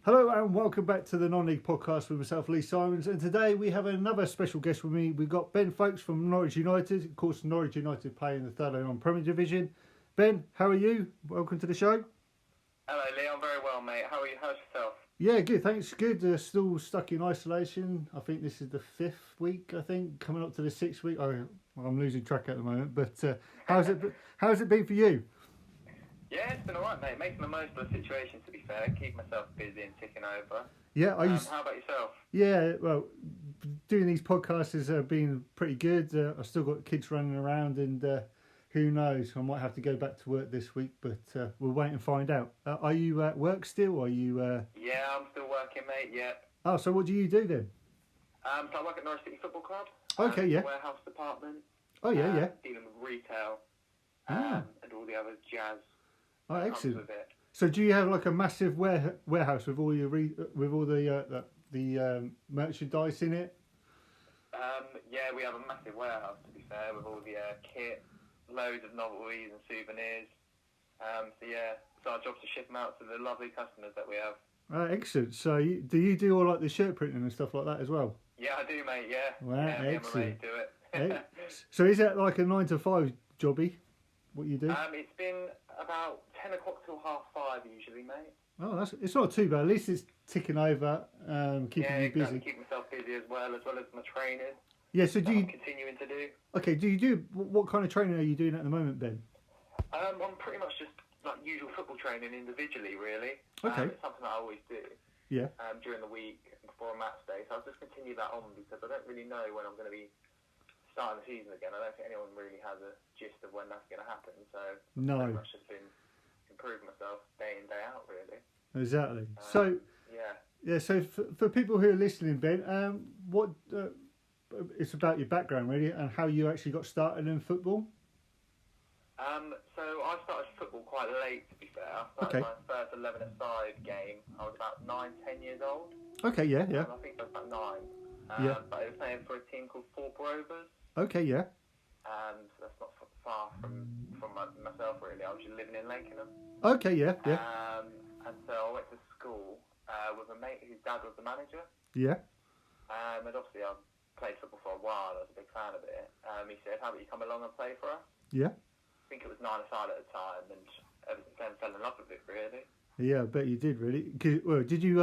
Hello and welcome back to the Non-League Podcast with myself, Lee Simons. And today we have another special guest with me. We've got Ben Fowkes from Norwich United. Of course, Norwich United play in the third on Premier Division. Ben, how are you? Welcome to the show. Hello, Lee. I'm very well, mate. How are you? How's yourself? Yeah, good. Thanks. Good. Still stuck in isolation. I think this is the 5th week. Coming up to the 6th week. I'm losing track at the moment. But how's it been for you? Yeah, it's been alright, mate. Making the most of the situation, to be fair. Keep myself busy and ticking over. Yeah, How about yourself? Yeah, well, doing these podcasts has been pretty good. I've still got kids running around, and who knows, I might have to go back to work this week, but we'll wait and find out. Are you at work still? Are you? Yeah, I'm still working, mate. Yeah. Oh, so what do you do then? So I work at Norwich City Football Club. Okay, yeah. Warehouse department. Oh, yeah. Dealing with retail Ah. and all the other jazz. Oh, that comes excellent. with it. So do you have like a massive warehouse with all your merchandise in it? Yeah, we have a massive warehouse, to be fair, with all the kit, loads of novelties and souvenirs. So our job's to ship them out to the lovely customers that we have. Excellent. So do you do all like the shirt printing and stuff like that as well? Yeah, I do, mate. Yeah. Wow, yeah, me and my excellent. mate do it. So is that like a 9 to 5 jobby? What you do? It's been about 10 o'clock till 5:30 usually, mate. Oh, it's not too bad. At least it's ticking over, keeping you busy. Keep myself busy as well as my training. Yeah. So I'm continuing to do. Okay. Do you do what kind of training are you doing at the moment, Ben? I'm pretty much just like usual football training individually, really. Okay. It's something I always do. Yeah. During the week and before a match day, so I'll just continue that on because I don't really know when I'm going to be starting the season again. I don't think anyone really has a gist of when that's going to happen. So No. I've pretty much just been improving myself day in, day out, really. Exactly. Yeah. Yeah. So for people who are listening, Ben, what it's about your background really, and how you actually got started in football. So I started football quite late, to be fair. I started my first 11-a-side game. I was about 9-10 years old. Okay. Yeah. Yeah. I think I was about 9. Yeah. But I was playing for a team called Thorpe Rovers. Okay. Yeah. So that's not far from myself, really. I was just living in Lakenham. Okay. Yeah. Yeah. And so I went to school with a mate whose dad was the manager. Yeah. And obviously I played football for a while. I was a big fan of it. He said, "How about you come along and play for us?" Yeah. I think it was 9-a-side at the time, and ever since then fell in love with it, really. Yeah, I bet you did really. Well, did you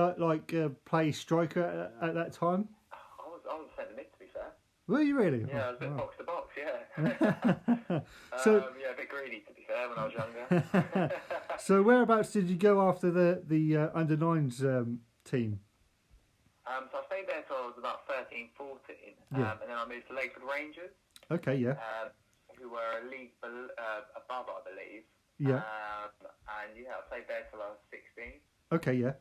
play striker at that time? I was centre mid, to be fair. Were you really? Yeah, I was a bit box to box. Yeah. A bit greedy, to be fair, when I was younger. So whereabouts did you go after the under 9s team? So I stayed there till I was about 13, 14, Yeah. and then I moved to Lakeford Rangers. Okay, yeah. Who were a league above, I believe. Yeah. I played there till I was 16. Okay, yeah.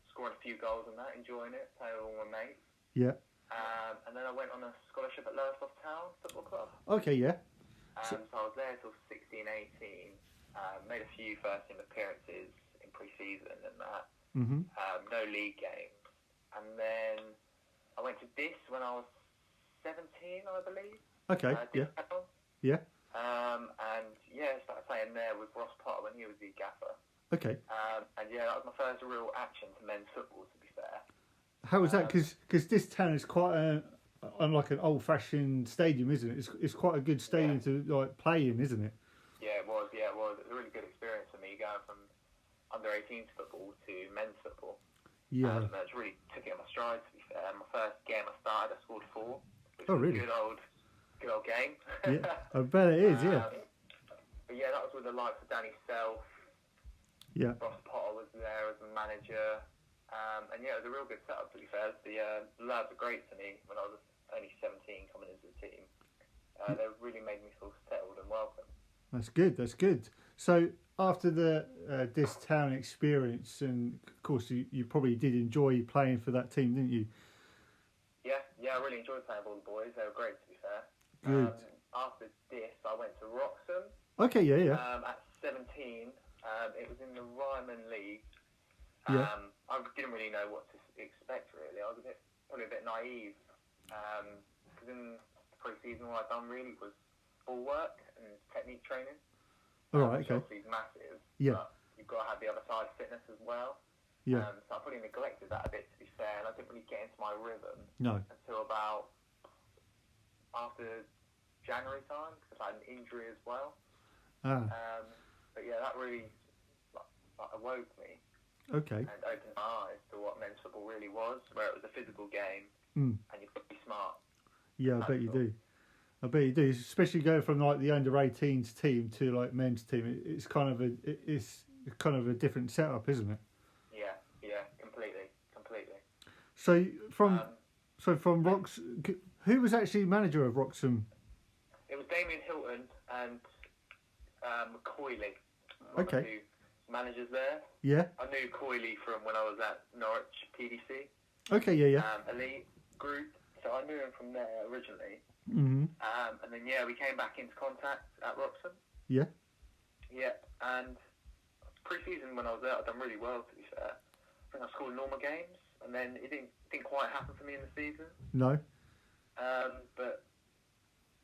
Scoring a few goals and that, enjoying it, playing with all my mates. Yeah. And then I went on a scholarship at Lowestoft Town Football Club. Okay, yeah. So I was there till 16, 18. Made a few first team appearances in pre-season and that. Mhm. No league games. And then I went to Dis when I was 17, I believe. Okay, yeah. Yeah. Started playing there with Ross Potter when he was the gaffer. Okay. That was my first real action to men's football, to be fair. How was that? Because this town is quite unlike an old-fashioned stadium, isn't it? It's quite a good stadium to play in, isn't it? Yeah, it was. It was a really good experience for me going from under 18s football to men's football. Yeah. I just really took it on my stride, to be fair. My first game I started, I scored 4. Which Oh, was really? a good old game. Yeah, I bet it is. Yeah. But yeah, that was with the likes of Danny Self. Yeah. Ross Potter was there as the manager. It was a real good setup, to be fair. The lads were great to me when I was only 17 coming into the team. They really made me feel settled and welcome. That's good. That's good. So after the this town experience, and of course you probably did enjoy playing for that team, didn't you? Yeah, I really enjoyed playing with all the boys. They were great, to be fair. Good. After this, I went to Wroxham. Okay. Yeah. At 17, it was in the Ryman League. Yeah. I didn't really know what to expect, really. I was probably a bit naive. Because in the pre-season, all I'd done really was ball work and technique training. All right. Okay. Which obviously is massive. Yeah. But you've got to have the other side fitness as well. Yeah. So I probably neglected that a bit, to be fair, and I didn't really get into my rhythm No. until about after January time, because I had an injury as well. Ah. But yeah, that really awoke me Okay. and opened my eyes to what men's football really was, where it was a physical game Mm. and you've got to be smart. Yeah, I bet you do. I bet you do. Especially going from like the under-18s team to like men's team. It's kind of a different setup, isn't it? Yeah, completely. So from Rox, who was actually manager of Wroxham? It was Damien Hilton and Coyley, Okay. two managers there. Yeah. I knew Coyley from when I was at Norwich PDC. Okay. Yeah. Elite group, so I knew him from there originally. Mhm. And then we came back into contact at Wroxham. Yeah. Yeah, and pre-season when I was there, I'd done really well, to be fair. I think I scored normal games, and then it didn't quite happen for me in the season. No. But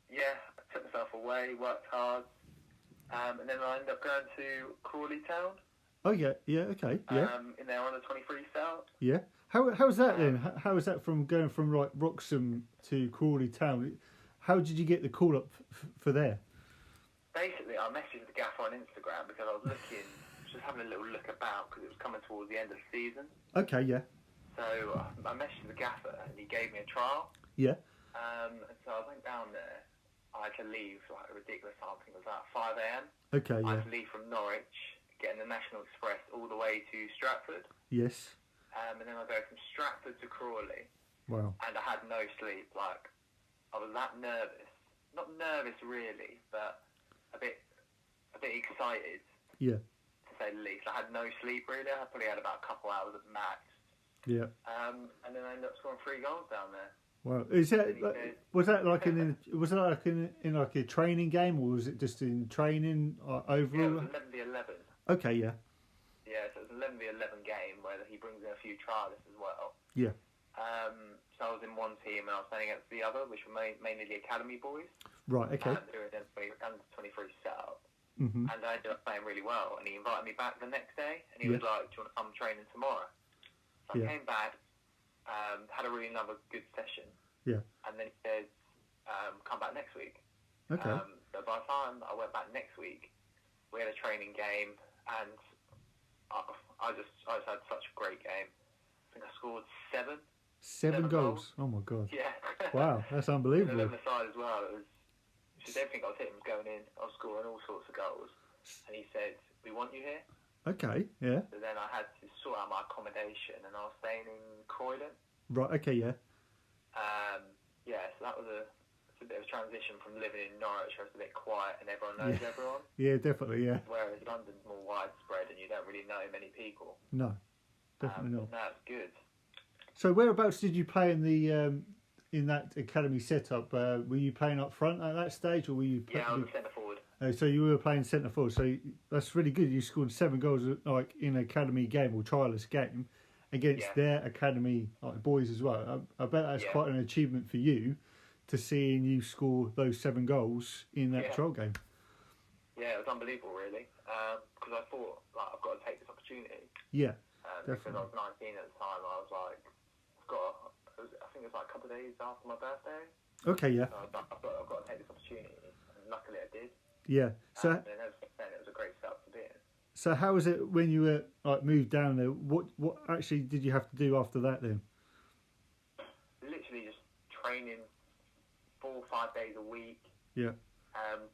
yeah, I took myself away, worked hard, and then I ended up going to Crawley Town. Oh yeah. Yeah. Okay. Yeah. In their under 23 setup. Yeah. How's that then? How is that from going from like Wroxham to Crawley Town? How did you get the call up for there? Basically, I messaged the gaffer on Instagram because I was looking, just having a little look about because it was coming towards the end of the season. Okay. Yeah. So I messaged the gaffer and he gave me a trial. Yeah. And so I went down there. I had to leave like a ridiculous time. I think it was about 5 a.m. Okay. I Yeah. had to leave from Norwich, getting the National Express all the way to Stratford. Yes. And then I go from Stratford to Crawley. Wow. And I had no sleep. Like, I was that nervous. Not nervous really, but a bit excited. Yeah. To say the least. I had no sleep really. I probably had about a couple hours at max. Yeah. And then I ended up scoring 3 goals down there. Wow. Was that like in like a training game, or was it just in training overall? Yeah, it was 11v11. Okay. Yeah. Yeah, so it was an 11v11 game where he brings in a few trialists as well. Yeah. So I was in one team and I was playing against the other, which were mainly the academy boys. Right. Okay. They were under 23 setup. Mhm. And I ended up playing really well. And he invited me back the next day. And he was like, "Do you want to come training tomorrow?" So I came back, had a really another good session. Yeah. And then he said, "Come back next week." Okay. So by the time I went back next week, we had a training game, and I just had such a great game. I think I scored 7 goals. Oh my god. Yeah. Wow, that's unbelievable. 11 aside as well. It was just everything I was hitting was going in. I was scoring all sorts of goals. And he said, "We want you here." Okay. Yeah. So then I had to sort out my accommodation, and I was staying in Croydon. Right. Okay. Yeah. So that was a bit of a transition from living in Norwich, where it's a bit quiet and everyone knows everyone. Yeah. Definitely. Yeah. Whereas London's more widespread and you don't really know many people. No. Definitely not. No, it's good. So whereabouts did you play in the in that academy setup? Were you playing up front at that stage, or were you? Yeah, I was a centre forward. So you were playing centre forward. So that's really good. You scored 7 goals like in an academy game or trialist game against their academy like boys as well. I bet that's quite an achievement for you to seeing you score those 7 goals in that trial game. Yeah, it was unbelievable, really. Because I thought I've got to take this opportunity. Yeah. Because I was 19 at the time, I was like, I think it was like a couple of days after my birthday. Okay, yeah. So I've got to take this opportunity, and luckily I did. Yeah. So and then ever since then, it was a great setup to be in. So how was it when you were like moved down there? What actually did you have to do after that then? Literally just training 4 or 5 days a week. Yeah.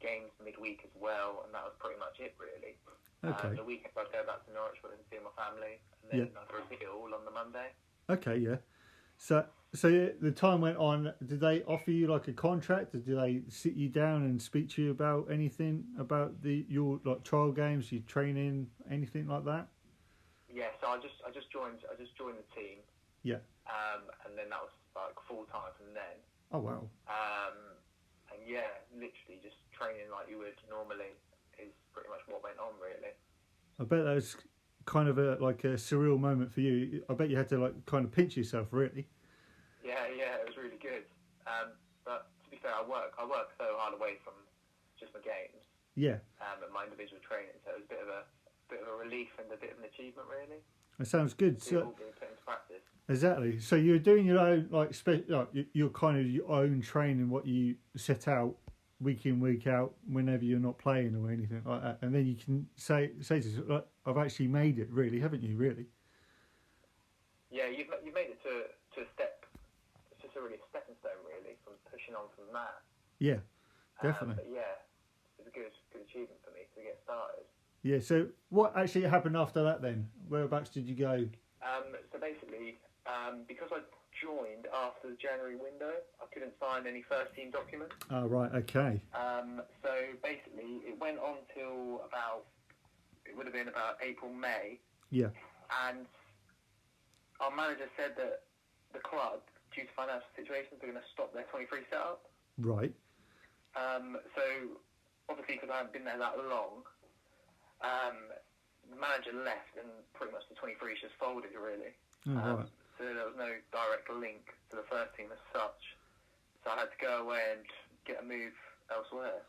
Games midweek as well, and that was pretty much it really. Okay. The weekend I'd go back to Norwich and see my family, and then I'd repeat it all on the Monday. Okay, yeah. So the time went on. Did they offer you like a contract? Or did they sit you down and speak to you about anything about your like trial games, your training, anything like that? Yeah. So I just joined the team. Yeah. And then that was like full time from then. Oh wow. And yeah, literally just training like you would normally is pretty much what went on really. I bet that was kind of a surreal moment for you. I bet you had to like kind of pinch yourself really. Yeah, it was really good. But to be fair, I work so hard away from just my games. Yeah. And my individual training, so it was a bit of a relief and a bit of an achievement really. It sounds good. See it So, all being put into practice. exactly. So you're doing your own like you're kind of your own training, what you set out week in week out whenever you're not playing or anything like that, and then you can say to yourself, like, I've actually made it, really, haven't you? Really? Yeah, you've made it to a step. It's just a really stepping stone, really, from pushing on from that. Yeah, definitely. But yeah, it's a good achievement for me to get started. Yeah. So what actually happened after that then? Whereabouts did you go? So basically, because I joined after the January window, I couldn't sign any first team documents. Oh, right. Okay. So basically, it went on till it would have been about April, May. Yeah. And our manager said that the club, due to financial situations, are going to stop their 23 setup. Right. So obviously, because I haven't been there that long, the manager left and pretty much the 23 just folded, really. Oh, right. So there was no direct link to the first team as such. So I had to go away and get a move elsewhere.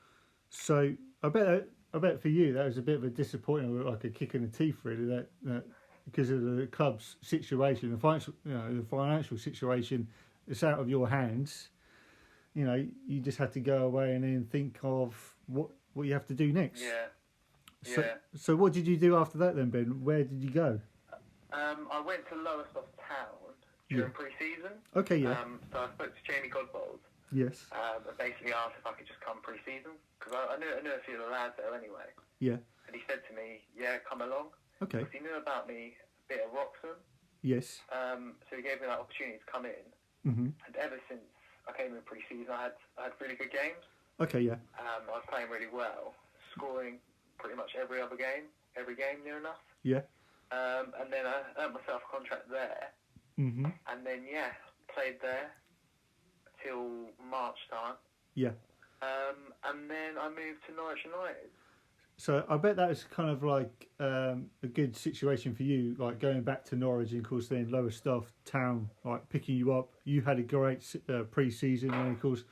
So I bet for you that was a bit of a disappointment, like a kick in the teeth, really. That because of the club's situation, the financial situation, it's out of your hands. You know, you just had to go away and then think of what you have to do next. Yeah. So what did you do after that then, Ben? Where did you go? I went to Lowestoft Town during pre-season. Okay, yeah. So I spoke to Jamie Godbold. Yes. And basically asked if I could just come pre-season because I knew a few of the lads there anyway. Yeah. And he said to me, "Yeah, come along." Okay. Because he knew about me a bit at Wroxham. Yes. So he gave me that opportunity to come in. Mm-hmm. And ever since I came in pre-season, I had really good games. Okay, yeah. I was playing really well, scoring pretty much every game near enough. Yeah. And then I earned myself a contract there. Mm-hmm. And then, played there till March time. Yeah. And then I moved to Norwich United. So I bet that was kind of like a good situation for you, like going back to Norwich and, of course, then Lowestoft Town, like picking you up. You had a great pre-season, and of course,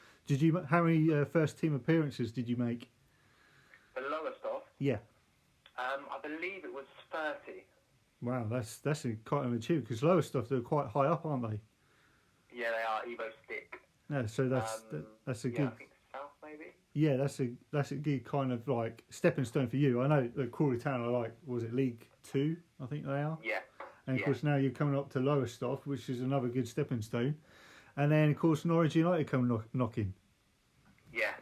how many first team appearances did you make? For Lowestoft? Yeah. I believe it was 30. Wow, that's quite an achievement because Lowestoft are quite high up, aren't they? Yeah, they are. Evo Stick. Yeah, so that's a good. I think South maybe. Yeah, that's a good kind of like stepping stone for you. I know that Crawley Town are like, was it League 2? I think they are. Yeah. And of course now you're coming up to Lowestoft, which is another good stepping stone. And then of course Norwich United come knocking. Yeah.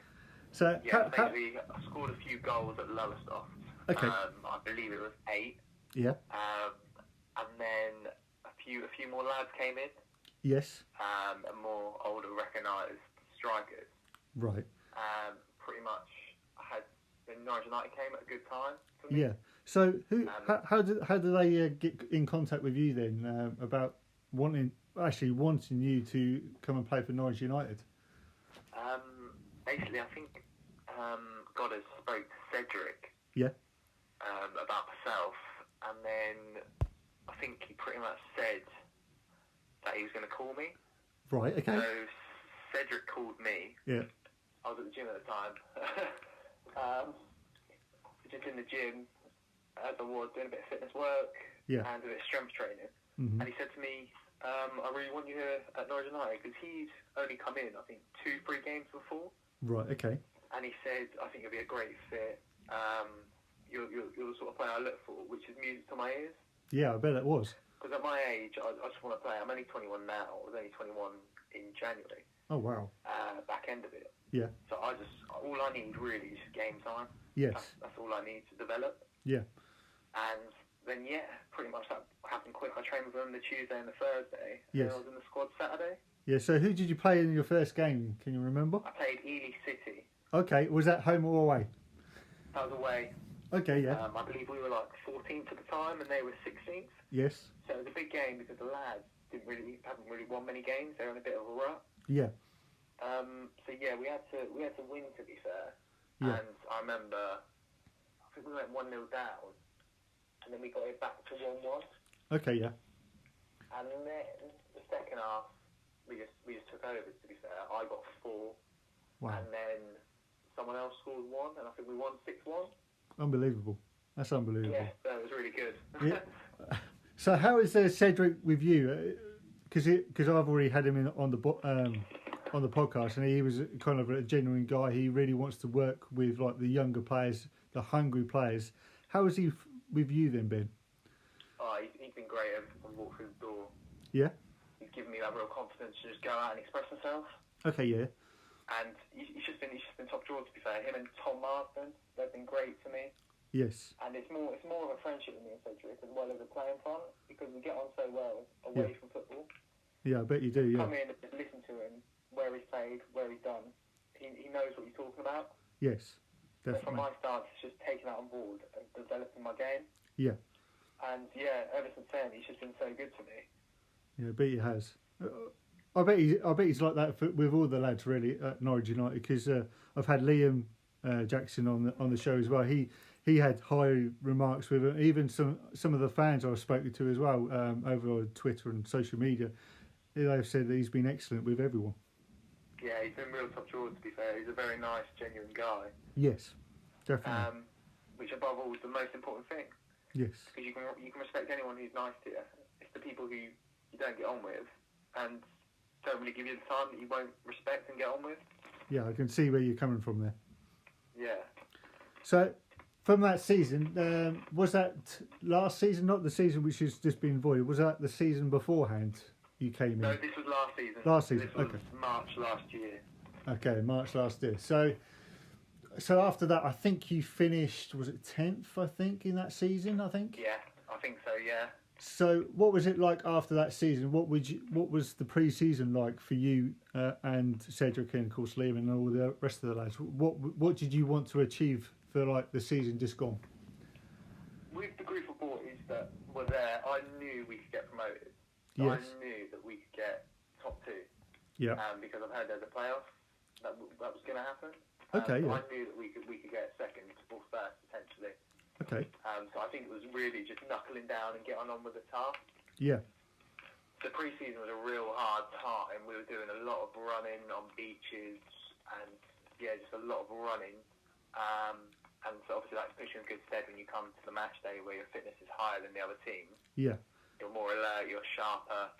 So basically I scored a few goals at Lowestoft. Okay. I believe it was 8. Yeah. And then a few more lads came in. Yes. And more older recognised strikers. Right. Pretty much, Norwich United came at a good time for me. Yeah. So how did they get in contact with you then about wanting you to come and play for Norwich United? Basically, I think Goddard spoke to Cedric. Yeah. About myself, and then I think he pretty much said that he was going to call me. Right. Okay. So Cedric called me. Yeah. I was at the gym at the time. Just in the gym, as I was doing a bit of fitness work and a bit of strength training. Mm-hmm. And he said to me, I really want you here at Norwich United because he'd only come in, I think, 2-3 games before. Right, okay. And he said, I think you'll be a great fit. You're the sort of player I look for, which is music to my ears. Yeah, I bet it was. Because at my age, I just want to play. I'm only 21 now. I was only 21 in January. Oh, wow. Back end of it. Yeah. So all I need really is game time. Yes. That's all I need to develop. Yeah. And then, pretty much that happened quick. I trained with them the Tuesday and the Thursday. Yes. And I was in the squad Saturday. Yeah, so who did you play in your first game? Can you remember? I played Ely City. Okay, was that home or away? That was away. Okay, yeah. I believe we were like 14th at the time and they were 16th. Yes. So it was a big game because the lads haven't really won many games. They're in a bit of a rut. Yeah. So we had to win, to be fair. Yeah. And I remember, I think we went 1-0 down, and then we got it back to 1-1. Okay, yeah. And then the second half, we just took over. To be fair, I got 4, Wow. and then someone else scored 1, and I think we won 6-1. Unbelievable. That's unbelievable. Yeah, that was really good. Yeah. So how is Cedric with you? Because I've already had him on the podcast, and he was kind of a genuine guy. He really wants to work with like the younger players, the hungry players. How is he with you then, Ben? Oh, he's been great ever since I walked through the door. Yeah. He's given me that real confidence to just go out and express myself. Okay, yeah. And he's just been top drawer, to be fair. Him and Tom Marsden, they've been great to me. Yes. And it's more of a friendship with me and Cedric as well as a playing front, because we get on so well away from football. Yeah, I bet you do. Yeah. Come in and just listen to him, where he's played, where he's done. He knows what he's talking about. Yes, So definitely. from my stance, it's just taking that on board and developing my game. Yeah. And yeah, ever since then, he's just been so good to me. Yeah, I bet he has. I bet he's like that with all the lads really at Norwich United, because I've had Liam Jackson on the show as well. He had high remarks with him. Even some of the fans I've spoken to as well over on Twitter and social media. They've said that he's been excellent with everyone. Yeah, he's been real top drawer, to be fair. He's a very nice, genuine guy. Yes, definitely. Which above all is the most important thing. Yes. Because you can respect anyone who's nice to you. It's the people who you don't get on with and don't really give you the time that you won't respect and get on with. Yeah, I can see where you're coming from there. Yeah. So, from that season, was that last season, not the season which has just been voided, was that the season beforehand you came in? No, this was last season. Last season, This was okay. March last year. Okay, March last year. So after that, I think you finished, was it 10th, I think, in that season, I think? Yeah, I think so, yeah. So what was it like after that season? What was the pre-season like for you and Cedric and, of course, Liam and all the rest of the lads? What did you want to achieve for, like, the season just gone? With the group of boys that were there, I knew we could get promoted. Yes. I knew that we could get top two. Yeah. Because I've heard there's a playoff that was going to happen. Okay, yeah. I knew that we could get second or first potentially. Okay. So I think it was really just knuckling down and getting on with the task. Yeah. The pre-season was a real hard time. We were doing a lot of running on beaches and just a lot of running. And so obviously that's pushing good stead when you come to the match day where your fitness is higher than the other teams. Yeah. You're more alert, you're sharper.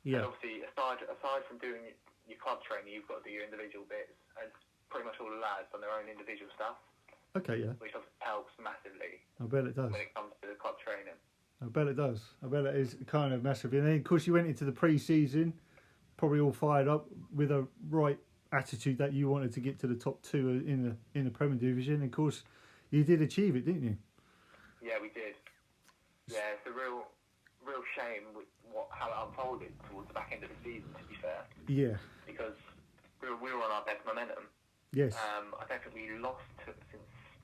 Yeah. And obviously aside from doing your club training, you've got to do your individual bits. And pretty much all the lads on their own individual stuff. Okay, yeah. Which obviously helps massively. I bet it does. When it comes to the club training. I bet it does. I bet it is kind of massive. And then, of course, you went into the pre-season, probably all fired up with a right attitude that you wanted to get to the top two in the Premier Division. Of course, you did achieve it, didn't you? Yeah, we did. Yeah, it's a real shame with how it unfolded towards the back end of the season, to be fair. Yeah. Because we were on our best momentum. Yes. I don't think we lost since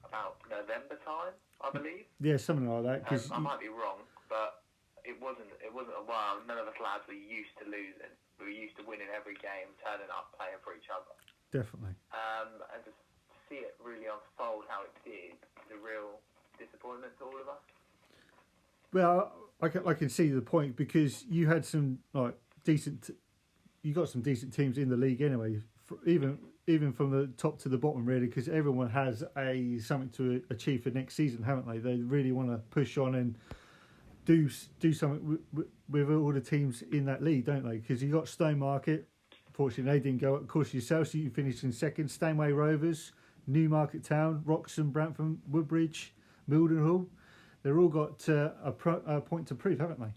about November time, I believe. Yeah, something like that. Cause I might be wrong, but it wasn't a while. None of us lads were used to losing. We were used to winning every game, turning up, playing for each other. Definitely. And to see it really unfold how it did is a real disappointment to all of us. Well, I can see the point, because you had some you got some decent teams in the league anyway. Even from the top to the bottom, really, because everyone has something to achieve for next season, haven't they? They really want to push on and do something with all the teams in that league, don't they? Because you got Stowmarket, fortunately they didn't go up. Of course, yourself, so you finished in second. Stanway Rovers, Newmarket Town, Wroxham, Brantford, Woodbridge, Mildenhall. They've all got a point to prove, haven't they?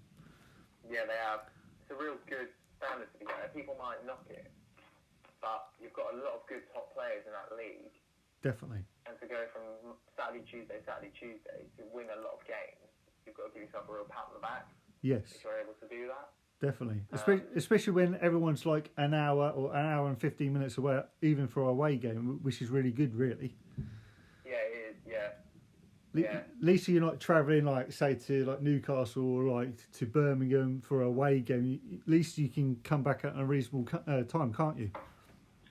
Yeah, they have. It's a real good standard to be there. People might knock it, but you've got a lot of good top players in that league. Definitely. And to go from Saturday, Tuesday to win a lot of games, you've got to give yourself a real pat on the back. Yes. If you're able to do that. Definitely. Especially when everyone's like an hour and 15 minutes away, even for a away game, which is really good, really. Yeah, it is, yeah. At least you're not travelling, like, say, to like Newcastle or like to Birmingham for a away game. At least you can come back at a reasonable time, can't you?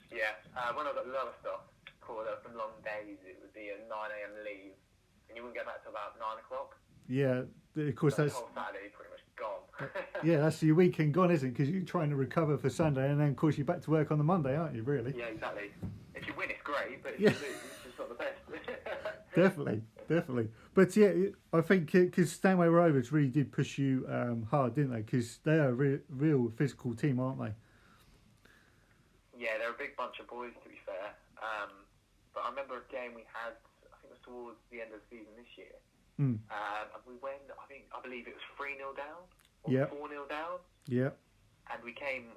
Yeah. When I got Lowestoft called up from long days, it would be a 9 a.m. leave, and you wouldn't get back till about 9 o'clock. Yeah, of course so that's. The whole Saturday pretty much gone. Yeah, that's your weekend gone, isn't it? Because you're trying to recover for Sunday, and then of course you're back to work on the Monday, aren't you? Really? Yeah, exactly. If you win, it's great, but if Yeah. you lose, it's just not the best. Definitely. Definitely. But yeah, I think because Stanway Rovers really did push you hard, didn't they? Because they are a real physical team, aren't they? Yeah, they're a big bunch of boys, to be fair. But I remember a game we had, I think it was towards the end of the season this year. Mm. And we went, I believe it was 3-0 down or Yep. 4-0 down. Yeah. And we came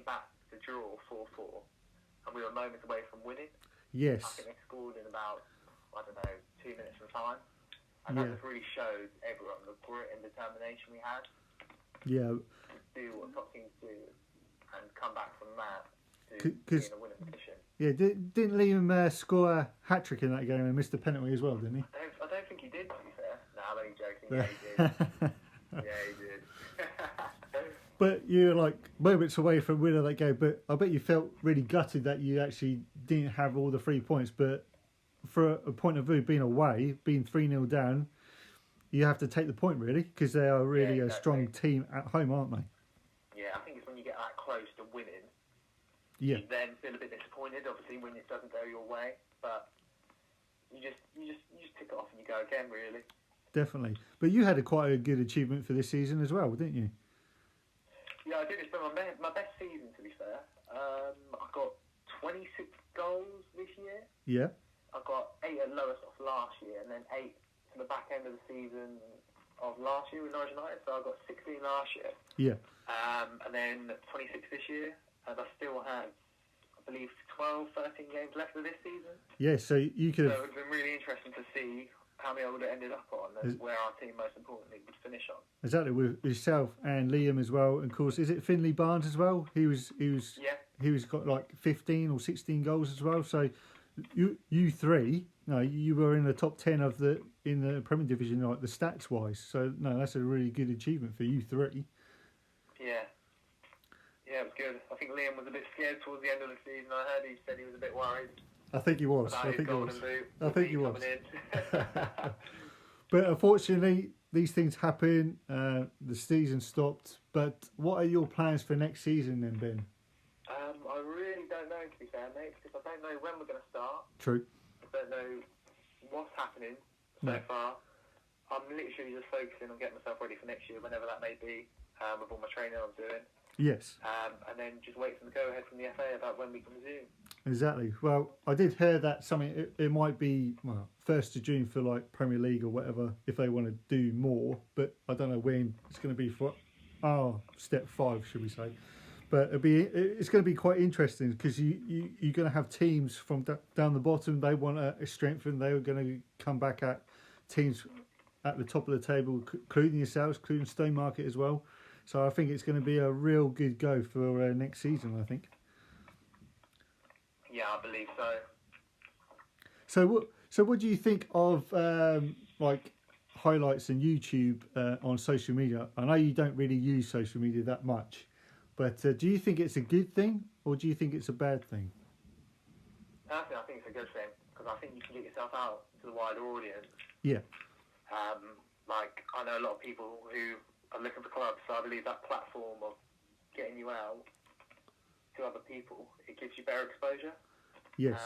back to draw 4-4. And we were moments away from winning. Yes. I think they scored in about, 2 minutes from time. And that just really showed everyone the grit and determination we had. Yeah. To do what top teams do and come back from that to be in a winning position. Yeah, didn't Liam score a hat-trick in that game and missed a penalty as well, didn't he? I don't think he did, to be fair. No, I'm only joking. Yeah, he did. Yeah, he did. But you were like moments away from winning that game. But I bet you felt really gutted that you actually didn't have all the 3 points. But for a point of view, being away, being 3-0 down, you have to take the point really because they are really a strong team at home, aren't they? Yeah, I think it's when you get that close to winning. Yeah. You then feel a bit disappointed, obviously, when it doesn't go your way. But you just tick it off and you go again, really. Definitely. But you had quite a good achievement for this season as well, didn't you? Yeah, I did. It's been my best season, to be fair. I got 26 goals this year. Yeah. I got 8 at lowest off last year, and then 8 to the back end of the season of last year with Norwich United. So I got 16 last year. Yeah. And then 26 this year, and I still have, I believe, 12, 13 games left of this season. Yeah, so you could have... So it's been really interesting to see how many I would have ended up on and where our team, most importantly, would finish on. Exactly, with yourself and Liam as well. And of course, is it Finley Barnes as well? He was got like 15 or 16 goals as well. So you three, no, you were in the top 10 in the Premier Division, like the stats wise. So no, that's a really good achievement for you three. Yeah. Yeah, it was good. I think Liam was a bit scared towards the end of the season. I heard he said he was a bit worried. I think he was. I think he was. But unfortunately, these things happen. The season stopped. But what are your plans for next season then, Ben? I really don't know, to be fair, mate, because I don't know when we're going to start. True. I don't know what's happening so far. I'm literally just focusing on getting myself ready for next year, whenever that may be, with all my training I'm doing. Yes. And then just wait for the go-ahead from the FA about when we can resume. Exactly. Well, I did hear that it might be 1st of June for like Premier League or whatever if they want to do more, but I don't know when it's going to be for step 5, should we say. But it's going to be quite interesting because you're going to have teams from down the bottom. They want to strengthen. They're going to come back at teams at the top of the table, including yourselves, including Stone as well. So I think it's going to be a real good go for next season, I think. Yeah, I believe so. So what do you think of like highlights and YouTube on social media? I know you don't really use social media that much, but do you think it's a good thing or do you think it's a bad thing? I think it's a good thing because I think you can get yourself out to the wider audience. Yeah. Like I know a lot of people who are looking for clubs, so I believe that platform of getting you out to other people, it gives you better exposure. Yes.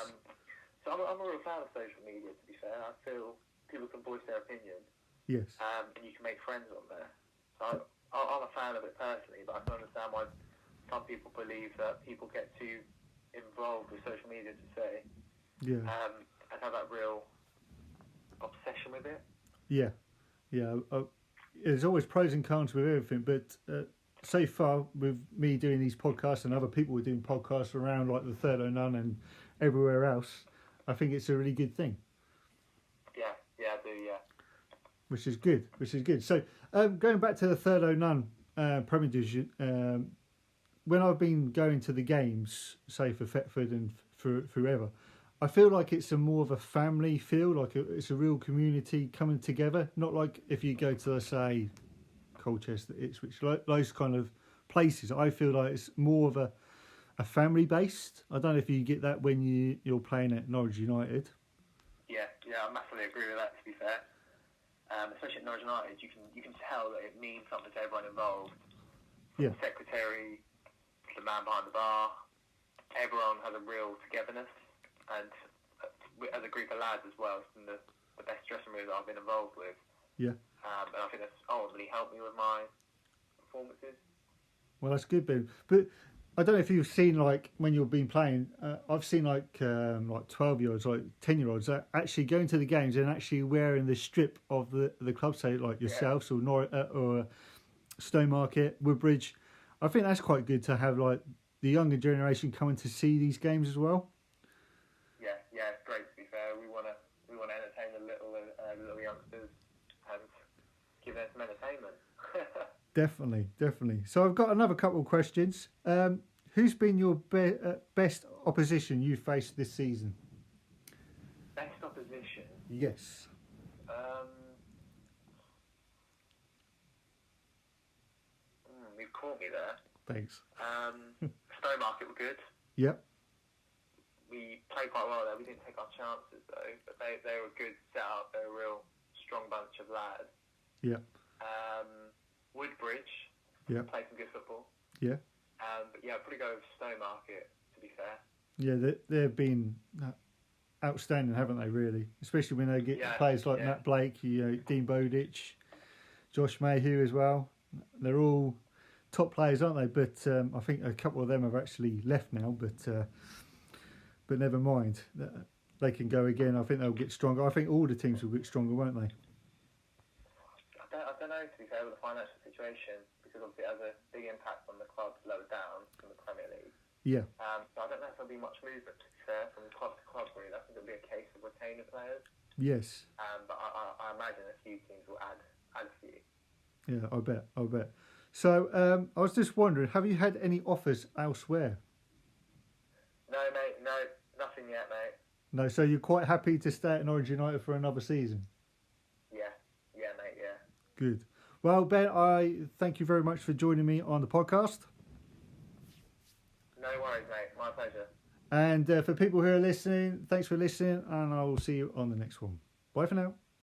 So I'm a real fan of social media, to be fair. I feel people can voice their opinion. Yes. And you can make friends on there. So I'm a fan of it personally, but I can understand why some people believe that people get too involved with social media to say. Yeah. And have that real obsession with it. Yeah. Yeah. There's always pros and cons with everything, but so far with me doing these podcasts and other people who are doing podcasts around like the Third O None and everywhere else, I think it's a really good thing. Yeah, I do, yeah. Which is good. So going back to the Third O None Premier Division, when I've been going to the games, say for Thetford and forever, I feel like it's a more of a family feel, like it's a real community coming together. Not like if you go to, say, Colchester, Ipswich, those kind of places. I feel like it's more of a family based. I don't know if you get that when you're playing at Norwich United. Yeah, I massively agree with that. To be fair, especially at Norwich United, you can tell that it means something to everyone involved. From the secretary, to the man behind the bar, everyone has a real togetherness. And as a group of lads as well, from the the best dressing room that I've been involved with. Yeah. And I think that's ultimately helped me with my performances. Well, that's good, Ben. But I don't know if you've seen, like, when you've been playing, I've seen like 12-year-olds, like 10-year-olds that actually going to the games and actually wearing the strip of the club, say like yourselves or Stowmarket, Woodbridge. I think that's quite good to have like the younger generation coming to see these games as well. Yeah, it's great. To be fair, we want to entertain the little youngsters and give them some entertainment. Definitely. So I've got another couple of questions. Who's been your best opposition you faced this season? Best opposition? Yes. You've caught me there. Thanks. Stowmarket were good. Yep. We played quite well there. We didn't take our chances though, but they were a good setup. They're a real strong bunch of lads. Yep. Woodbridge. Yep. Played some good football. Yeah. But yeah, I'd probably go with Stowmarket, to be fair. Yeah, they've been outstanding, haven't they, really? Especially when they get players like Matt Blake, Dean Bowditch, Josh Mayhew as well. They're all top players, aren't they? But I think a couple of them have actually left now, but never mind. They can go again. I think they'll get stronger. I think all the teams will get stronger, won't they? I don't know, to be fair, with the financial situation, because obviously it has a big impact on the clubs lower down from the Premier League. Yeah. So I don't know if there'll be much movement, to be fair, from club to club, really. I think it'll be a case of retaining players. Yes. But I imagine a few teams will add a few. Yeah, I bet. So I was just wondering, have you had any offers elsewhere? No, mate. No, nothing yet, mate. No, so you're quite happy to stay at Norwich United for another season? Yeah, mate, yeah. Good. Well, Ben, I thank you very much for joining me on the podcast. No worries, mate. My pleasure. And for people who are listening, thanks for listening, and I will see you on the next one. Bye for now.